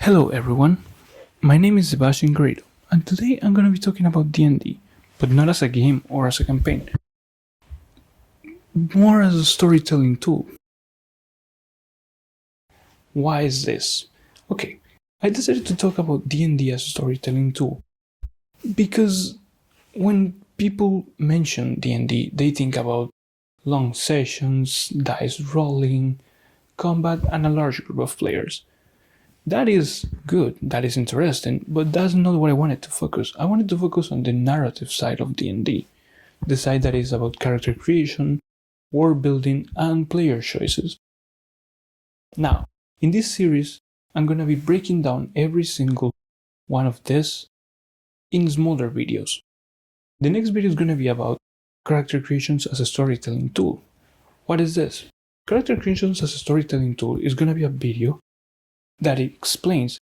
Hello everyone, my name is Sebastian Gredo, and today I'm going to be talking about D&D, but not as a game or as a campaign, more as a storytelling tool. Why is this? Okay, I decided to talk about D&D as a storytelling tool because when people mention D&D, they think about long sessions, dice rolling, combat, and a large group of players. That is good, that is interesting, but that's not what I wanted to focus. I wanted to focus on the narrative side of D&D, the side that is about character creation, world building, and player choices. Now, in this series, I'm gonna be breaking down every single one of this in smaller videos. The next video is gonna be about character creations as a storytelling tool. What is this? Character creations as a storytelling tool is gonna be a video that explains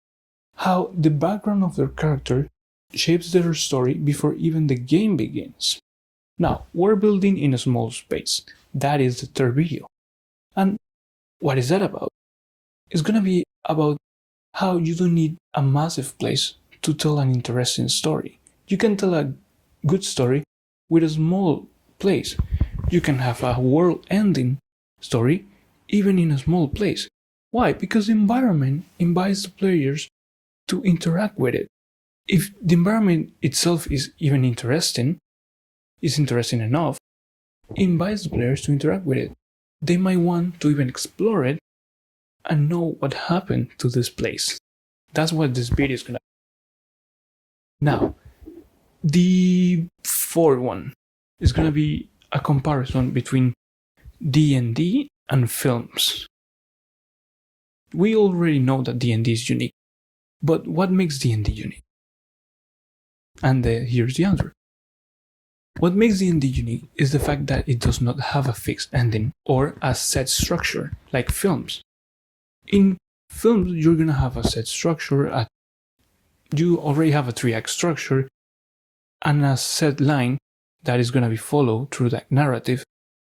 how the background of their character shapes their story before even the game begins. Now, world building in a small space. That is the third video. And what is that about? It's gonna be about how you don't need a massive place to tell an interesting story. You can tell a good story with a small place. You can have a world-ending story even in a small place. Why? Because the environment invites the players to interact with it. If the environment itself is even interesting enough, it invites the players to interact with it. They might want to even explore it and know what happened to this place. That's what this video is gonna be. Now, the fourth one is gonna be a comparison between D&D and films. We already know that D&D is unique, but what makes D&D unique? And here's the answer. What makes D&D unique is the fact that it does not have a fixed ending or a set structure like films. In films, you're gonna have a set structure, you already have a 3-act structure, and a set line that is gonna be followed through that narrative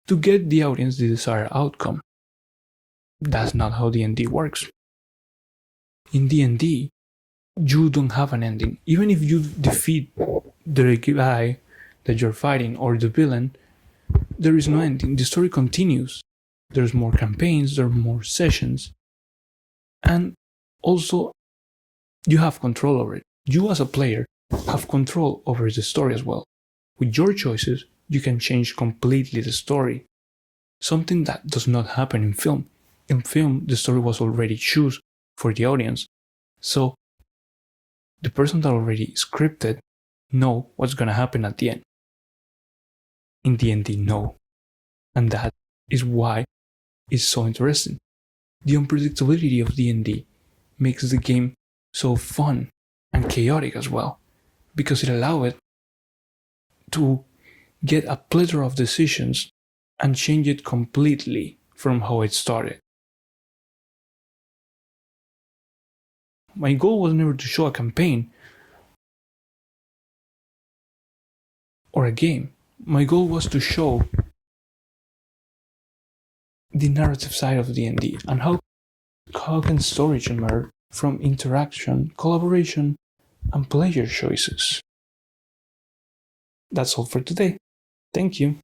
to get the audience the desired outcome. That's not how D&D works. In D&D, you don't have an ending. Even if you defeat the guy that you're fighting or the villain, there is no ending. The story continues. There's more campaigns, there are more sessions, and also you have control over it. You as a player have control over the story as well. With your choices, you can change completely the story. Something that does not happen in film. In film, the story was already chosen for the audience, so the person that already scripted know what's gonna happen at the end. In D&D, no, and that is why it's so interesting. The unpredictability of D&D makes the game so fun and chaotic as well, because it allows it to get a plethora of decisions and change it completely from how it started. My goal was never to show a campaign or a game. My goal was to show the narrative side of D&D and how can story emerge from interaction, collaboration, and player choices. That's all for today. Thank you.